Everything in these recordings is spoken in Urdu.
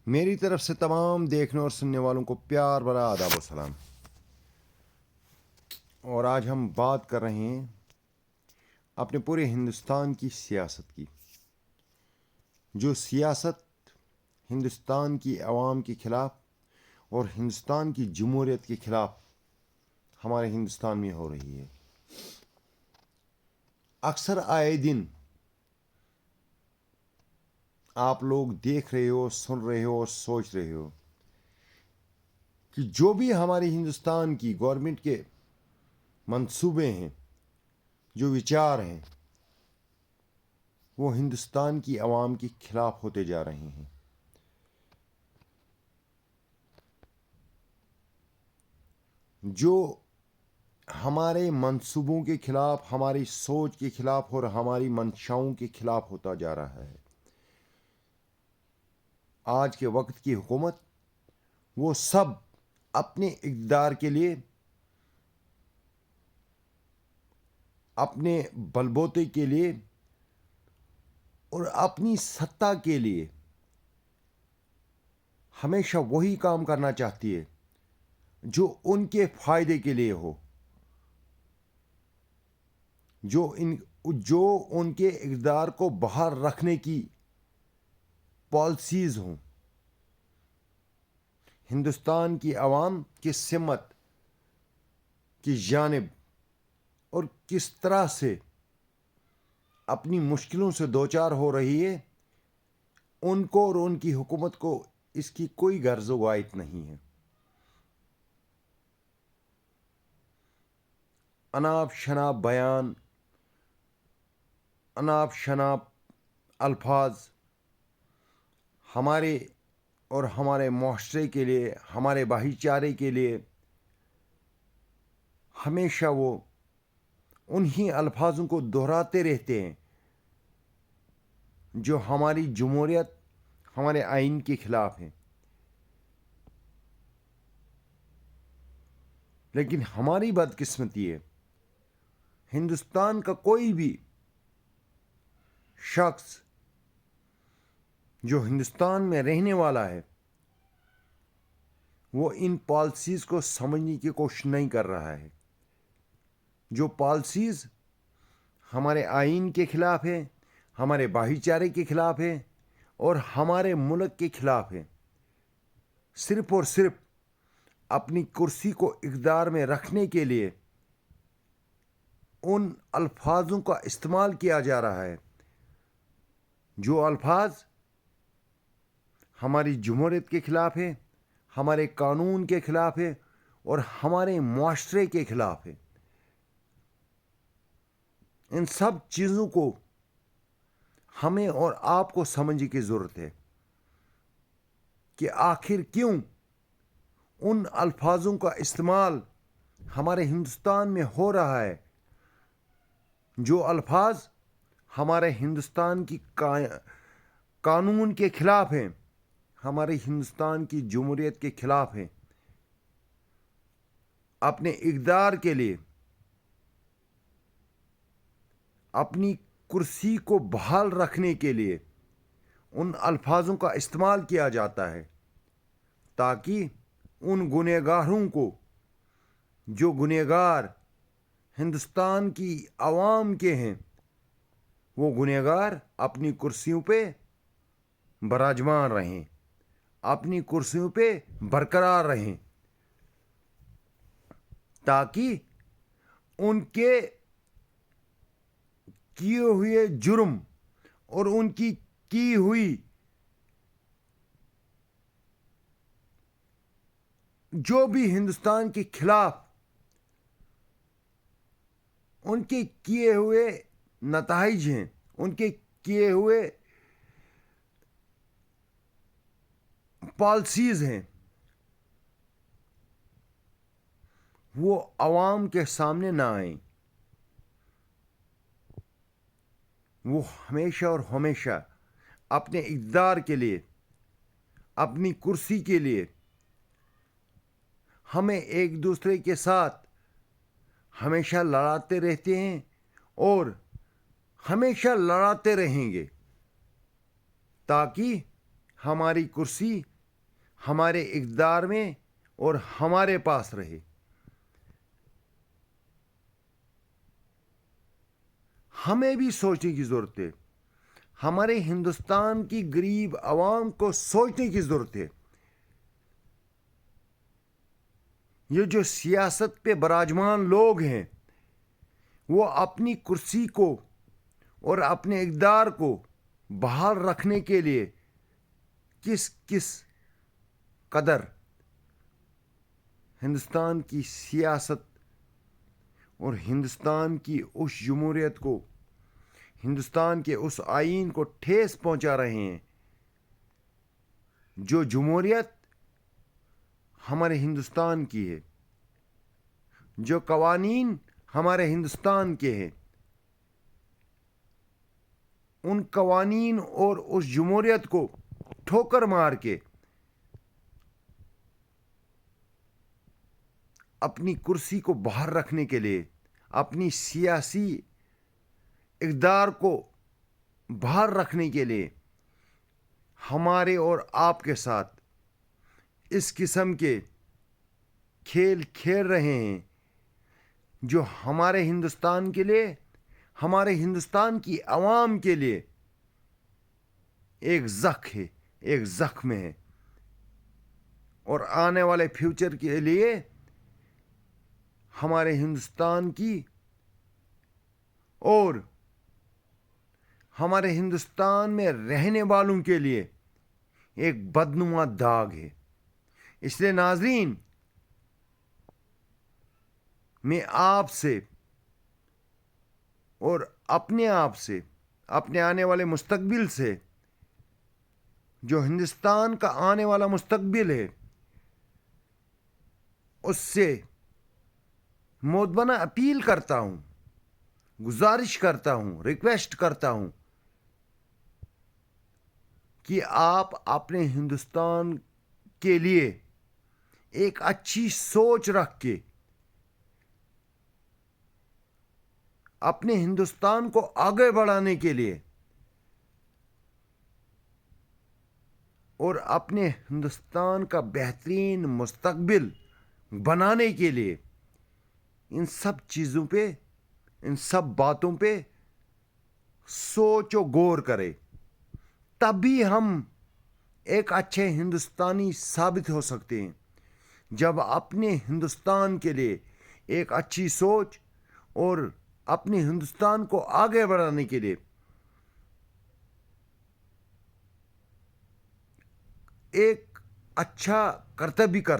میری طرف سے تمام دیکھنے اور سننے والوں کو پیار بھرا آداب و سلام۔ اور آج ہم بات کر رہے ہیں اپنے پورے ہندوستان کی سیاست کی، جو سیاست ہندوستان کی عوام کے خلاف اور ہندوستان کی جمہوریت کے خلاف ہمارے ہندوستان میں ہو رہی ہے۔ اکثر آئے دن آپ لوگ دیکھ رہے ہو، سن رہے ہو اور سوچ رہے ہو کہ جو بھی ہمارے ہندوستان کی گورنمنٹ کے منصوبے ہیں، جو وچار ہیں، وہ ہندوستان کی عوام کے خلاف ہوتے جا رہے ہیں۔ جو ہمارے منصوبوں کے خلاف، ہماری سوچ کے خلاف اور ہماری منشاؤں کے خلاف ہوتا جا رہا ہے۔ آج کے وقت کی حکومت وہ سب اپنے اقتدار کے لیے، اپنے بلبوتے کے لیے اور اپنی سطح کے لیے ہمیشہ وہی کام کرنا چاہتی ہے جو ان کے فائدے کے لیے ہو، جو ان کے اقتدار کو باہر رکھنے کی پالیسیز ہوں۔ ہندوستان کی عوام کی سمت کی جانب اور کس طرح سے اپنی مشکلوں سے دوچار ہو رہی ہے، ان کو اور ان کی حکومت کو اس کی کوئی غرض و غائط نہیں ہے۔ اناپ شناپ بیان، اناپ شناپ الفاظ ہمارے اور ہمارے معاشرے کے لیے، ہمارے بھائی چارے کے لیے ہمیشہ وہ انہی الفاظوں کو دہراتے رہتے ہیں جو ہماری جمہوریت، ہمارے آئین کے خلاف ہیں۔ لیکن ہماری بدقسمتی ہے، ہندوستان کا کوئی بھی شخص جو ہندوستان میں رہنے والا ہے، وہ ان پالیسیز کو سمجھنے کی کوشش نہیں کر رہا ہے۔ جو پالیسیز ہمارے آئین کے خلاف ہے، ہمارے بھائی چارے کے خلاف ہے اور ہمارے ملک کے خلاف ہے، صرف اور صرف اپنی کرسی کو اقتدار میں رکھنے کے لیے ان الفاظوں کا استعمال کیا جا رہا ہے، جو الفاظ ہماری جمہوریت کے خلاف ہے، ہمارے قانون کے خلاف ہے اور ہمارے معاشرے کے خلاف ہے۔ ان سب چیزوں کو ہمیں اور آپ کو سمجھنے کی ضرورت ہے کہ آخر کیوں ان الفاظوں کا استعمال ہمارے ہندوستان میں ہو رہا ہے، جو الفاظ ہمارے ہندوستان کی قانون کے خلاف ہیں، ہمارے ہندوستان کی جمہوریت کے خلاف ہیں۔ اپنے اقتدار کے لیے، اپنی کرسی کو بحال رکھنے کے لیے ان الفاظوں کا استعمال کیا جاتا ہے، تاکہ ان گنہگاروں کو، جو گنہگار ہندوستان کی عوام کے ہیں، وہ گنہگار اپنی کرسیوں پہ براجمان رہیں، اپنی کرسیوں پہ برقرار رہیں، تاکہ ان کے کیے ہوئے جرم اور ان کی ہوئی جو بھی ہندوستان کے خلاف ان کے کیے ہوئے نتائج ہیں، ان کے کیے ہوئے پالیسیز ہیں، وہ عوام کے سامنے نہ آئیں۔ وہ ہمیشہ اور ہمیشہ اپنے اقتدار کے لیے، اپنی کرسی کے لیے ہمیں ایک دوسرے کے ساتھ ہمیشہ لڑاتے رہتے ہیں اور ہمیشہ لڑاتے رہیں گے، تاکہ ہماری کرسی ہمارے اقتدار میں اور ہمارے پاس رہے۔ ہمیں بھی سوچنے کی ضرورت ہے، ہمارے ہندوستان کی غریب عوام کو سوچنے کی ضرورت ہے۔ یہ جو سیاست پہ براجمان لوگ ہیں، وہ اپنی کرسی کو اور اپنے اقتدار کو بحال رکھنے کے لیے کس قدر ہندوستان کی سیاست اور ہندوستان کی اس جمہوریت کو، ہندوستان کے اس آئین کو ٹھیس پہنچا رہے ہیں، جو جمہوریت ہمارے ہندوستان کی ہے، جو قوانین ہمارے ہندوستان کے ہیں۔ ان قوانین اور اس جمہوریت کو ٹھوکر مار کے اپنی کرسی کو باہر رکھنے کے لیے، اپنی سیاسی اقتدار کو باہر رکھنے کے لیے ہمارے اور آپ کے ساتھ اس قسم کے کھیل کھیل رہے ہیں، جو ہمارے ہندوستان کے لیے، ہمارے ہندوستان کی عوام کے لیے ایک زخم ہے، اور آنے والے فیوچر کے لیے ہمارے ہندوستان کی اور ہمارے ہندوستان میں رہنے والوں کے لیے ایک بدنما داغ ہے۔ اس لیے ناظرین، میں آپ سے اور اپنے آپ سے، اپنے آنے والے مستقبل سے، جو ہندوستان کا آنے والا مستقبل ہے، اس سے مؤدبانہ اپیل کرتا ہوں، گزارش کرتا ہوں، ریکویسٹ کرتا ہوں کہ آپ اپنے ہندوستان کے لیے ایک اچھی سوچ رکھ کے اپنے ہندوستان کو آگے بڑھانے کے لیے اور اپنے ہندوستان کا بہترین مستقبل بنانے کے لیے ان سب چیزوں پہ، ان سب باتوں پہ سوچ و غور کرے، تبھی ہم ایک اچھے ہندوستانی ثابت ہو سکتے ہیں۔ جب اپنے ہندوستان کے لیے ایک اچھی سوچ اور اپنے ہندوستان کو آگے بڑھانے کے لیے ایک اچھا کرتویہ کر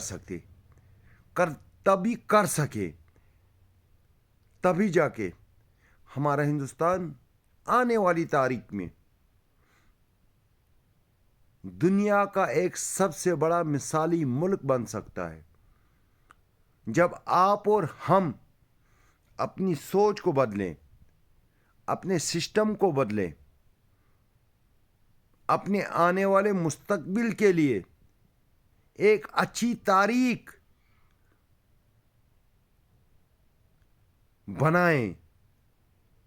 سکے، تبھی جا کے ہمارا ہندوستان آنے والی تاریخ میں دنیا کا ایک سب سے بڑا مثالی ملک بن سکتا ہے۔ جب آپ اور ہم اپنی سوچ کو بدلیں، اپنے سسٹم کو بدلیں، اپنے آنے والے مستقبل کے لیے ایک اچھی تاریخ بنائیں،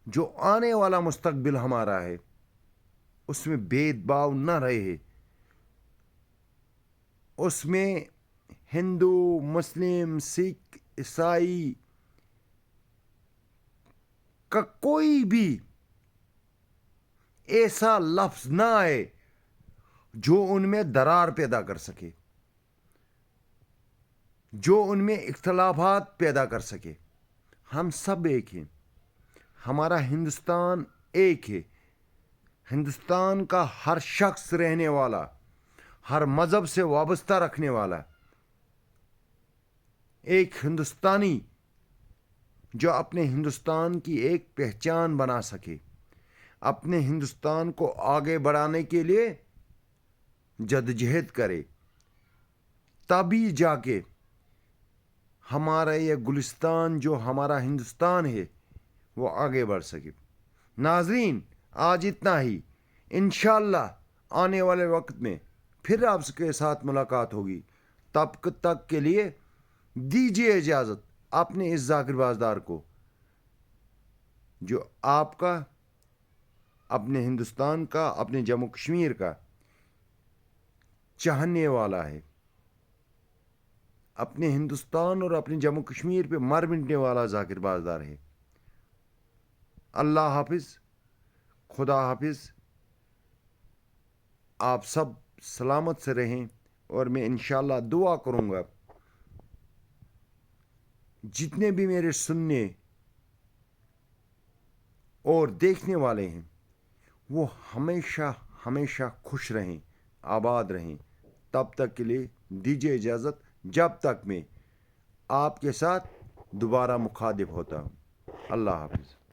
جو آنے والا مستقبل ہمارا ہے اس میں بھید بھاؤ نہ رہے، اس میں ہندو، مسلم، سکھ، عیسائی کا کوئی بھی ایسا لفظ نہ آئے جو ان میں درار پیدا کر سکے، جو ان میں اختلافات پیدا کر سکے۔ ہم سب ایک ہیں، ہمارا ہندوستان ایک ہے۔ ہندوستان کا ہر شخص رہنے والا، ہر مذہب سے وابستہ رکھنے والا ایک ہندوستانی، جو اپنے ہندوستان کی ایک پہچان بنا سکے، اپنے ہندوستان کو آگے بڑھانے کے لیے جدوجہد کرے، تبھی جا کے ہمارا یہ گلستان جو ہمارا ہندوستان ہے وہ آگے بڑھ سکے۔ ناظرین، آج اتنا ہی۔ انشاءاللہ آنے والے وقت میں پھر آپ کے ساتھ ملاقات ہوگی۔ تب تک کے لیے دیجیے اجازت اپنے اس ذاکر بازدار کو، جو آپ کا، اپنے ہندوستان کا، اپنے جموں کشمیر کا چاہنے والا ہے۔ اپنے ہندوستان اور اپنے جموں کشمیر پہ مر مٹنے والا ذاکر بازدار ہے۔ اللہ حافظ، خدا حافظ، آپ سب سلامت سے رہیں، اور میں انشاءاللہ دعا کروں گا جتنے بھی میرے سننے اور دیکھنے والے ہیں وہ ہمیشہ ہمیشہ خوش رہیں، آباد رہیں۔ تب تک کے لیے دیجیے اجازت، جب تک میں آپ کے ساتھ دوبارہ مخاطب ہوتا ہوں۔ اللہ حافظ۔